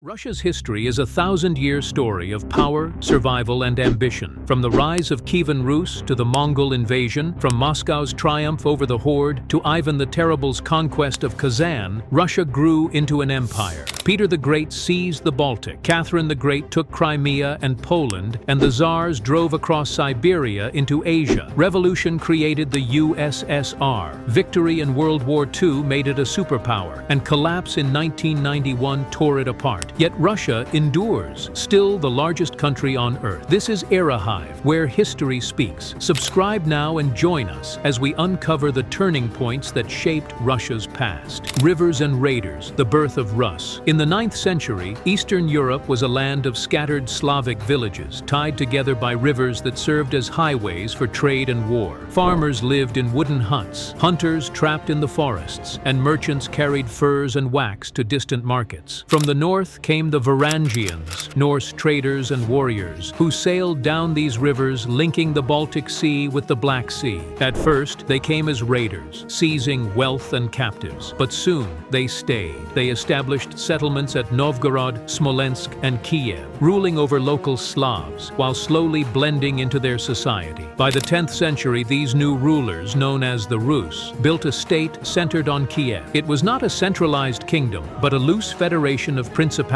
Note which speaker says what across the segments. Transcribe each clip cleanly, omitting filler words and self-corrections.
Speaker 1: Russia's history is a thousand-year story of power, survival, and ambition. From the rise of Kievan Rus to the Mongol invasion, from Moscow's triumph over the Horde to Ivan the Terrible's conquest of Kazan, Russia grew into an empire. Peter the Great seized the Baltic, Catherine the Great took Crimea and Poland, and the Tsars drove across Siberia into Asia. Revolution created the USSR. Victory in World War II made it a superpower, and collapse in 1991 tore it apart. Yet Russia endures, still the largest country on Earth. This is Era Hive, where history speaks. Subscribe now and join us as we uncover the turning points that shaped Russia's past. Rivers and raiders, the birth of Rus. In the 9th century, Eastern Europe was a land of scattered Slavic villages, tied together by rivers that served as highways for trade and war. Farmers lived in wooden huts, hunters trapped in the forests, and merchants carried furs and wax to distant markets. From the north came the Varangians, Norse traders and warriors, who sailed down these rivers, linking the Baltic Sea with the Black Sea. At first, they came as raiders, seizing wealth and captives, but soon they stayed. They established settlements at Novgorod, Smolensk, and Kiev, ruling over local Slavs, while slowly blending into their society. By the 10th century, these new rulers, known as the Rus, built a state centered on Kiev. It was not a centralized kingdom, but a loose federation of principalities,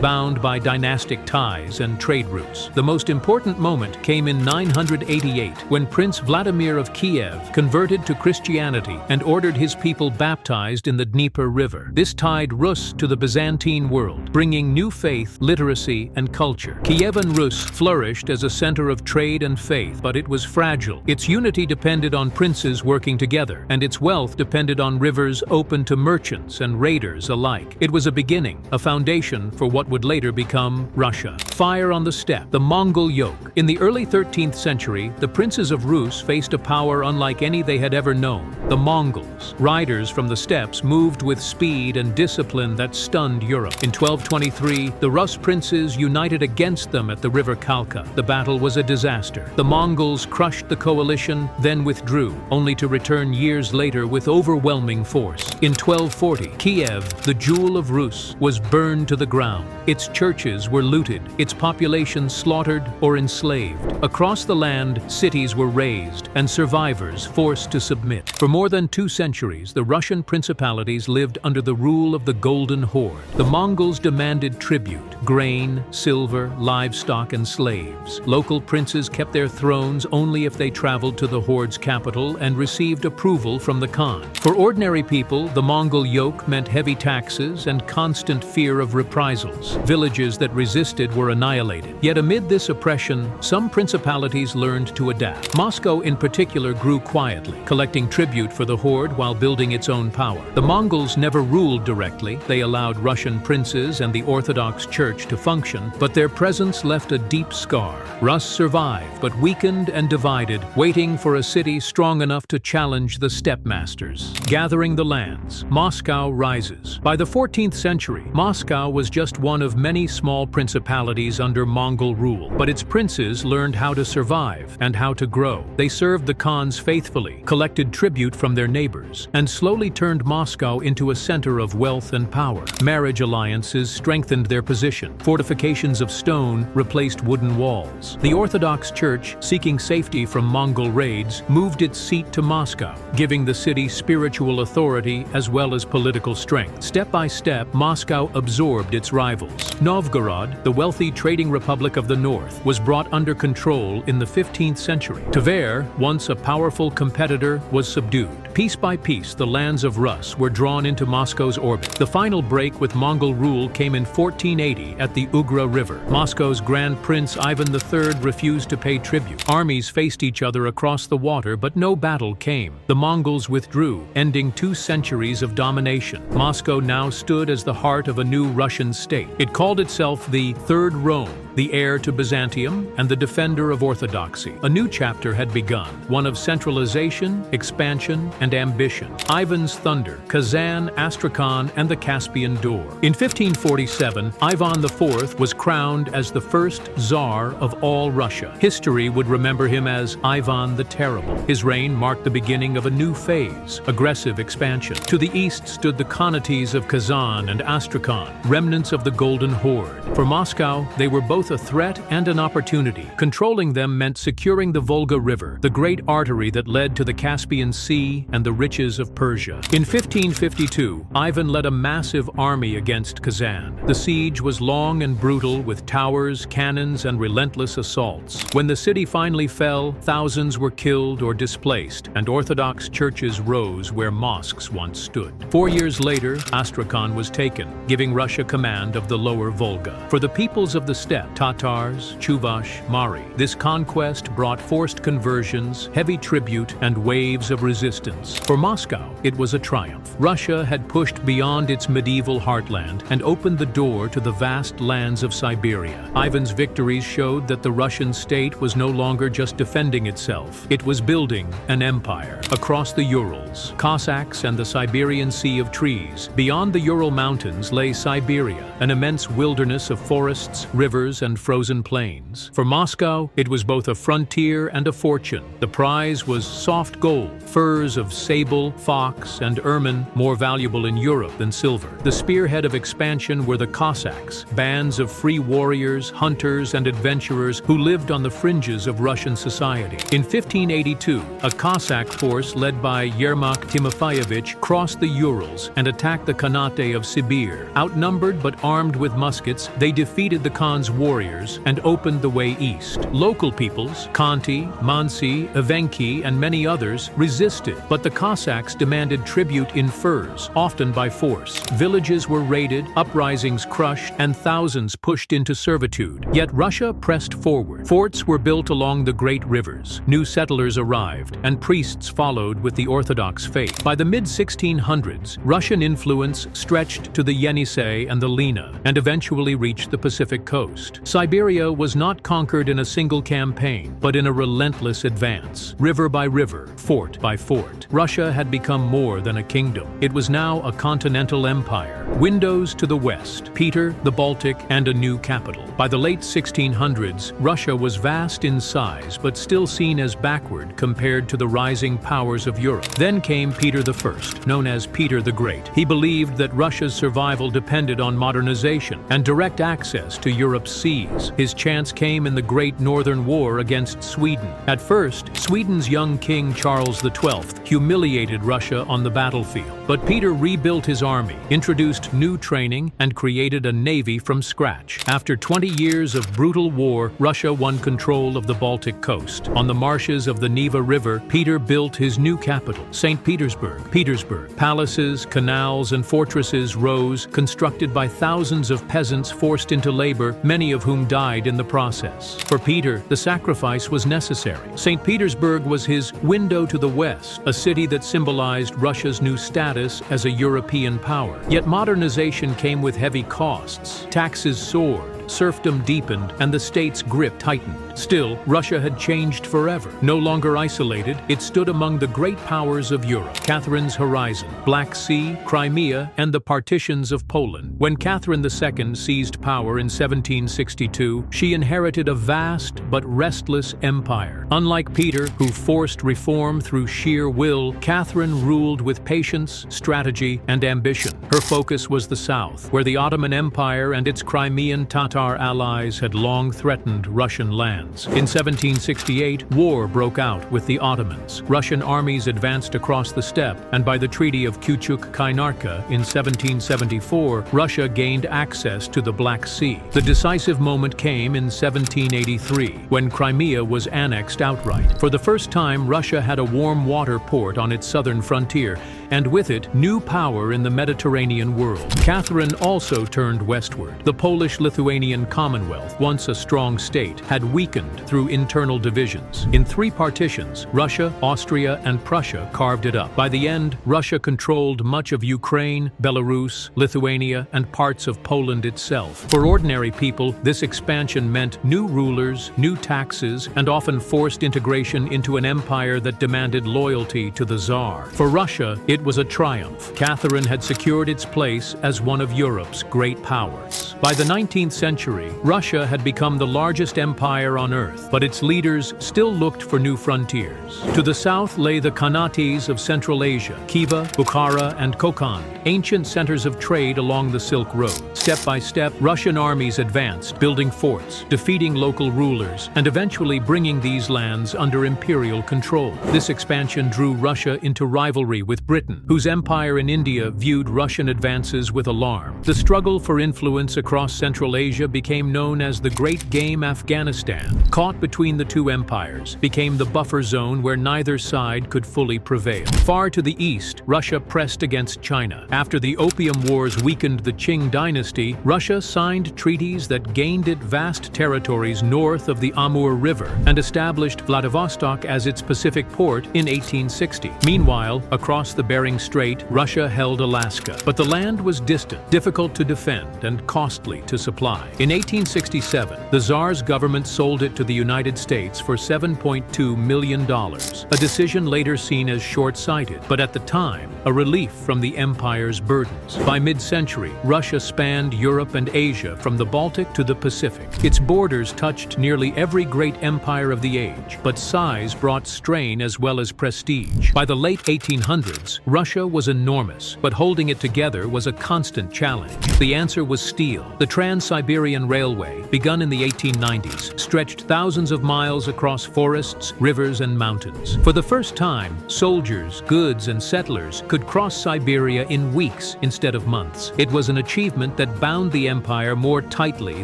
Speaker 1: bound by dynastic ties and trade routes. The most important moment came in 988, when Prince Vladimir of Kiev converted to Christianity and ordered his people baptized in the Dnieper River. This tied Rus to the Byzantine world, bringing new faith, literacy, and culture. Kievan Rus flourished as a center of trade and faith, but it was fragile. Its unity depended on princes working together, and its wealth depended on rivers open to merchants and raiders alike. It was a beginning, a foundation for what would later become Russia. Fire on the steppe, the Mongol yoke. In the early 13th century, the princes of Rus faced a power unlike any they had ever known: the Mongols. Riders from the steppes moved with speed and discipline that stunned Europe. In 1223, the Rus princes united against them at the river Kalka. The battle was a disaster. The Mongols crushed the coalition, then withdrew, only to return years later with overwhelming force. In 1240, Kiev, the jewel of Rus, was burned to the ground. Its churches were looted, its population slaughtered or enslaved. Across the land, cities were razed, and survivors forced to submit. For more than 2 centuries, the Russian principalities lived under the rule of the Golden Horde. The Mongols demanded tribute: grain, silver, livestock, and slaves. Local princes kept their thrones only if they traveled to the Horde's capital and received approval from the Khan. For ordinary people, the Mongol yoke meant heavy taxes and constant fear of reprisals. Villages that resisted were annihilated. Yet amid this oppression, some principalities learned to adapt. Moscow in particular grew quietly, collecting tribute for the Horde while building its own power. The Mongols never ruled directly. They allowed Russian princes and the Orthodox Church to function, but their presence left a deep scar. Rus survived, but weakened and divided, waiting for a city strong enough to challenge the steppe masters. Gathering the lands, Moscow rises. By the 14th century, Moscow was just one of many small principalities under Mongol rule, but its princes learned how to survive and how to grow. They served the Khans faithfully, collected tribute from their neighbors, and slowly turned Moscow into a center of wealth and power. Marriage alliances strengthened their position. Fortifications of stone replaced wooden walls. The Orthodox Church, seeking safety from Mongol raids, moved its seat to Moscow, giving the city spiritual authority as well as political strength. Step by step, Moscow absorbed its rivals. Novgorod, the wealthy trading republic of the north, was brought under control in the 15th century. Tver, once a powerful competitor, was subdued. Piece by piece, the lands of Rus were drawn into Moscow's orbit. The final break with Mongol rule came in 1480 at the Ugra River. Moscow's Grand Prince Ivan III refused to pay tribute. Armies faced each other across the water, but no battle came. The Mongols withdrew, ending 2 centuries of domination. Moscow now stood as the heart of a new Russian state. It called itself the Third Rome, the heir to Byzantium and the defender of orthodoxy. A new chapter had begun, one of centralization, expansion, and ambition. Ivan's thunder, Kazan, Astrakhan, and the Caspian door. In 1547, Ivan IV was crowned as the first Tsar of all Russia. History would remember him as Ivan the Terrible. His reign marked the beginning of a new phase, aggressive expansion. To the east stood the Khanates of Kazan and Astrakhan, remnants of the Golden Horde. For Moscow, they were both a threat and an opportunity. Controlling them meant securing the Volga River, the great artery that led to the Caspian Sea and the riches of Persia. In 1552, Ivan led a massive army against Kazan. The siege was long and brutal, with towers, cannons, and relentless assaults. When the city finally fell, thousands were killed or displaced, and Orthodox churches rose where mosques once stood. 4 years later, Astrakhan was taken, giving Russia command of the lower Volga. For the peoples of the steppe, Tatars, Chuvash, Mari, this conquest brought forced conversions, heavy tribute, and waves of resistance. For Moscow, it was a triumph. Russia had pushed beyond its medieval heartland and opened the door to the vast lands of Siberia. Ivan's victories showed that the Russian state was no longer just defending itself. It was building an empire. Across the Urals, Cossacks and the Siberian Sea of Trees. Beyond the Ural Mountains lay Siberia, an immense wilderness of forests, rivers, and frozen plains. For Moscow, it was both a frontier and a fortune. The prize was soft gold, furs of sable, fox, and ermine, more valuable in Europe than silver. The spearhead of expansion were the Cossacks, bands of free warriors, hunters, and adventurers who lived on the fringes of Russian society. In 1582, a Cossack force led by Yermak Timofeyevich crossed the Urals and attacked the Khanate of Sibir. Outnumbered but armed with muskets, they defeated the Khan's warriors and opened the way east. Local peoples, Khanty, Mansi, Evenki, and many others, resisted, but the Cossacks demanded tribute in furs, often by force. Villages were raided, uprisings crushed, and thousands pushed into servitude. Yet Russia pressed forward. Forts were built along the great rivers, new settlers arrived, and priests followed with the Orthodox faith. By the mid-1600s, Russian influence stretched to the Yenisei and the Lena, and eventually reached the Pacific coast. Siberia was not conquered in a single campaign, but in a relentless advance. River by river, fort by fort, Russia had become more than a kingdom. It was now a continental empire. Windows to the west, Peter, the Baltic, and a new capital. By the late 1600s, Russia was vast in size, but still seen as backward compared to the rising powers of Europe. Then came Peter I, known as Peter the Great. He believed that Russia's survival depended on modernization and direct access to Europe's seas. His chance came in the Great Northern War against Sweden. At first, Sweden's young king Charles XII humiliated Russia on the battlefield. But Peter rebuilt his army, introduced new training, and created a navy from scratch. After 20 years of brutal war, Russia won control of the Baltic coast. On the marshes of the Neva River, Peter built his new capital, St. Petersburg. Palaces, canals, and fortresses rose, constructed by thousands of peasants forced into labor, many of whom died in the process. For Peter, the sacrifice was necessary. St. Petersburg was his window to the west, a city that symbolized Russia's new status as a European power. Yet modernization came with heavy costs. Taxes soared, serfdom deepened, and the state's grip tightened. Still, Russia had changed forever. No longer isolated, it stood among the great powers of Europe. Catherine's horizon, Black Sea, Crimea, and the partitions of Poland. When Catherine II seized power in 1762, she inherited a vast but restless empire. Unlike Peter, who forced reform through sheer will, Catherine ruled with patience, strategy, and ambition. Her focus was the south, where the Ottoman Empire and its Crimean Tatar allies had long threatened Russian lands. In 1768, war broke out with the Ottomans. Russian armies advanced across the steppe, and by the Treaty of Küçük-Kaynarca in 1774, Russia gained access to the Black Sea. The decisive moment came in 1783, when Crimea was annexed outright. For the first time, Russia had a warm water port on its southern frontier, and with it, new power in the Mediterranean world. Catherine also turned westward. The Polish-Lithuanian Lithuanian Commonwealth, once a strong state, had weakened through internal divisions. In 3 partitions, Russia, Austria, and Prussia carved it up. By the end, Russia controlled much of Ukraine, Belarus, Lithuania, and parts of Poland itself. For ordinary people, this expansion meant new rulers, new taxes, and often forced integration into an empire that demanded loyalty to the Tsar. For Russia, it was a triumph. Catherine had secured its place as one of Europe's great powers. By the 19th century, Russia had become the largest empire on earth, but its leaders still looked for new frontiers. To the south lay the Khanates of Central Asia, Khiva, Bukhara, and Kokand, ancient centers of trade along the Silk Road. Step by step, Russian armies advanced, building forts, defeating local rulers, and eventually bringing these lands under imperial control. This expansion drew Russia into rivalry with Britain, whose empire in India viewed Russian advances with alarm. The struggle for influence across Central Asia became known as the Great Game Afghanistan. Caught between the two empires, became the buffer zone where neither side could fully prevail. Far to the east, Russia pressed against China. After the Opium Wars weakened the Qing dynasty, Russia signed treaties that gained it vast territories north of the Amur River and established Vladivostok as its Pacific port in 1860. Meanwhile, across the Bering Strait, Russia held Alaska. But the land was distant, difficult to defend, and costly to supply. In 1867, the Tsar's government sold it to the United States for $7.2 million, a decision later seen as short-sighted, but at the time, a relief from the empire's burdens. By mid-century, Russia spanned Europe and Asia from the Baltic to the Pacific. Its borders touched nearly every great empire of the age, but size brought strain as well as prestige. By the late 1800s, Russia was enormous, but holding it together was a constant challenge. The answer was steel. The Trans-Siberian Railway, begun in the 1890s, stretched thousands of miles across forests, rivers, and mountains. For the first time, soldiers, goods, and settlers could cross Siberia in weeks instead of months. It was an achievement that bound the empire more tightly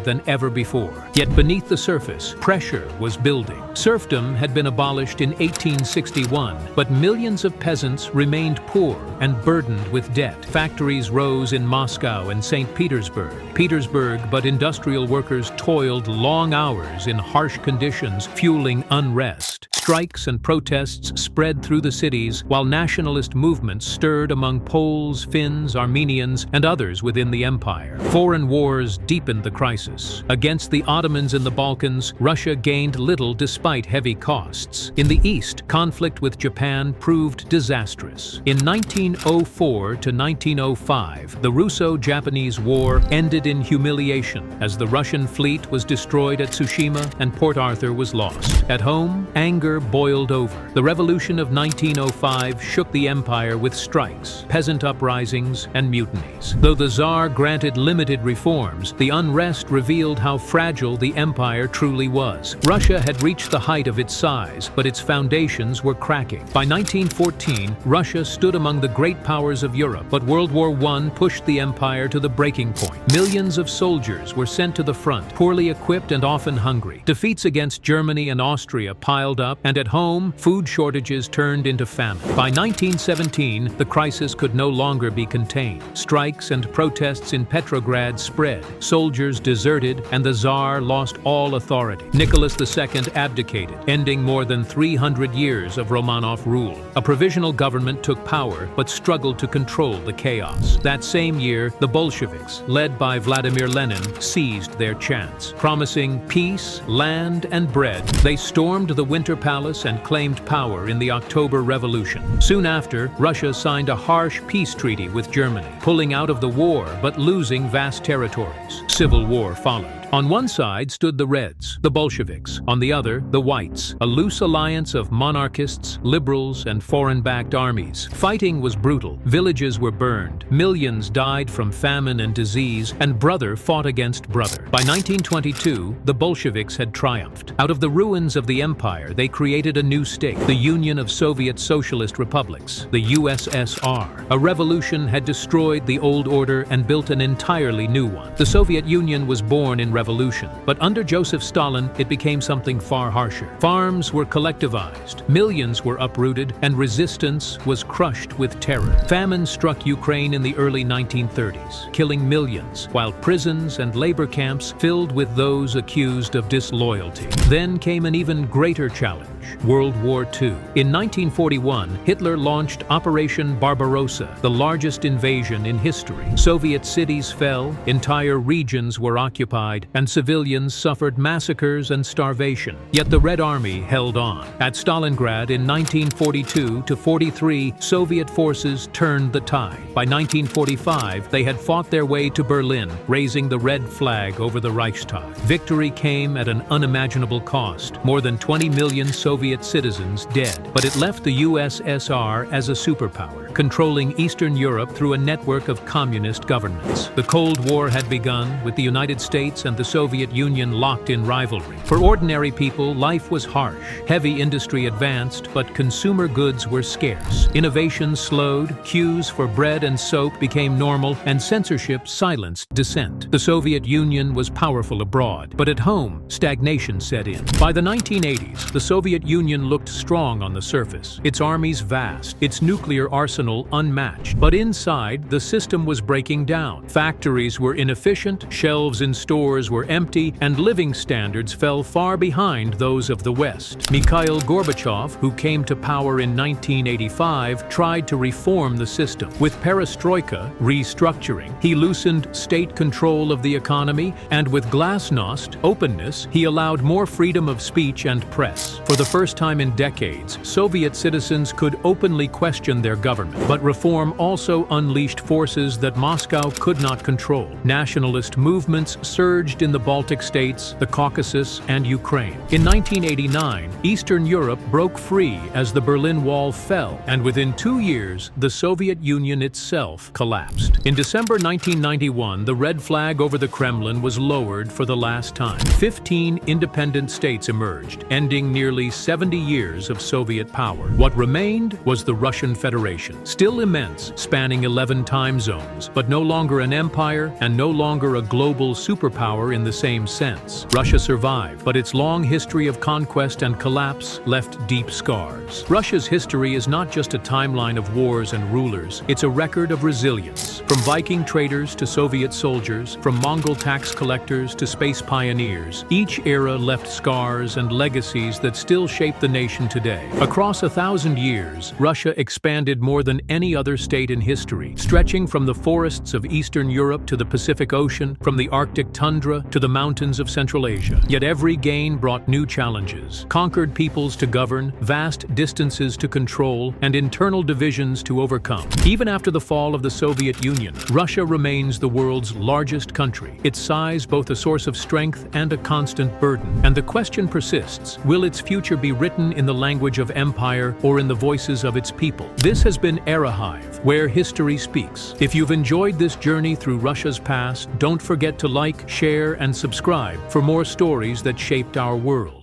Speaker 1: than ever before. Yet beneath the surface, pressure was building. Serfdom had been abolished in 1861, but millions of peasants remained poor and burdened with debt. Factories rose in Moscow and St. Petersburg, but industrial workers toiled long hours in harsh conditions, fueling unrest. Strikes and protests spread through the cities, while nationalist movements stirred among Poles, Finns, Armenians, and others within the empire. Foreign wars deepened the crisis. Against the Ottomans in the Balkans, Russia gained little despite heavy costs. In the east, conflict with Japan proved disastrous. In 1904 to 1905, the Russo-Japanese War ended in humiliation as the Russian fleet was destroyed at Tsushima and Port Arthur was lost. At home, anger boiled over. The revolution of 1905 shook the empire with strikes, peasant uprisings, and mutinies. Though the Tsar granted limited reforms, the unrest revealed how fragile the empire truly was. Russia had reached the height of its size, but its foundations were cracking. By 1914, Russia stood among the great powers of Europe, but World War I pushed the empire to the breaking point. Millions of soldiers were sent to the front, poorly equipped and often hungry. Defeats against Germany and Austria piled up, and at home, food shortages turned into famine. By 1917, the crisis could no longer be contained. Strikes and protests in Petrograd spread, soldiers deserted, and the Tsar lost all authority. Nicholas II abdicated, ending more than 300 years of Romanov rule. A provisional government took power, but struggled to control the chaos. That same year, the Bolsheviks, led by Vladimir Lenin, seized their chance. Promising peace, land, and bread, they stormed the Winter Palace and claimed power in the October Revolution. Soon after, Russia signed a harsh peace treaty with Germany, pulling out of the war but losing vast territories. Civil war followed. On one side stood the Reds, the Bolsheviks. On the other, the Whites, a loose alliance of monarchists, liberals, and foreign-backed armies. Fighting was brutal. Villages were burned. Millions died from famine and disease, and brother fought against brother. By 1922, the Bolsheviks had triumphed. Out of the ruins of the empire, they created a new state, the Union of Soviet Socialist Republics, the USSR. A revolution had destroyed the old order and built an entirely new one. The Soviet Union was born in revolution. But under Joseph Stalin, it became something far harsher. Farms were collectivized, millions were uprooted, and resistance was crushed with terror. Famine struck Ukraine in the early 1930s, killing millions, while prisons and labor camps filled with those accused of disloyalty. Then came an even greater challenge: World War II. In 1941, Hitler launched Operation Barbarossa, the largest invasion in history. Soviet cities fell, entire regions were occupied, and civilians suffered massacres and starvation. Yet the Red Army held on. At Stalingrad in 1942-43, Soviet forces turned the tide. By 1945, they had fought their way to Berlin, raising the red flag over the Reichstag. Victory came at an unimaginable cost: more than 20 million Soviet citizens dead. But it left the USSR as a superpower, controlling Eastern Europe through a network of communist governments. The Cold War had begun, with the United States and the Soviet Union locked in rivalry. For ordinary people, life was harsh. Heavy industry advanced, but consumer goods were scarce. Innovation slowed, queues for bread and soap became normal, and censorship silenced dissent. The Soviet Union was powerful abroad, but at home, stagnation set in. By the 1980s, the Soviet Union looked strong on the surface, its armies vast, its nuclear arsenal unmatched. But inside, the system was breaking down. Factories were inefficient, shelves in stores were empty, and living standards fell far behind those of the West. Mikhail Gorbachev, who came to power in 1985, tried to reform the system. With perestroika, restructuring, he loosened state control of the economy, and with glasnost, openness, he allowed more freedom of speech and press. For the first time in decades, Soviet citizens could openly question their government. But reform also unleashed forces that Moscow could not control. Nationalist movements surged in the Baltic states, the Caucasus, and Ukraine. In 1989, Eastern Europe broke free as the Berlin Wall fell, and within 2 years, the Soviet Union itself collapsed. In December 1991, the red flag over the Kremlin was lowered for the last time. 15 independent states emerged, ending nearly 70 years of Soviet power. What remained was the Russian Federation, still immense, spanning 11 time zones, but no longer an empire and no longer a global superpower in the same sense. Russia survived, but its long history of conquest and collapse left deep scars. Russia's history is not just a timeline of wars and rulers, it's a record of resilience. From Viking traders to Soviet soldiers, from Mongol tax collectors to space pioneers, each era left scars and legacies that still shape the nation today. Across 1,000 years, Russia expanded more than any other state in history, stretching from the forests of Eastern Europe to the Pacific Ocean, from the Arctic tundra to the mountains of Central Asia. Yet every gain brought new challenges: conquered peoples to govern, vast distances to control, and internal divisions to overcome. Even after the fall of the Soviet Union, Russia remains the world's largest country, its size both a source of strength and a constant burden. And the question persists: will its future be written in the language of empire or in the voices of its people? This has been Arahive, where history speaks. If you've enjoyed this journey through Russia's past, don't forget to like, share, and subscribe for more stories that shaped our world.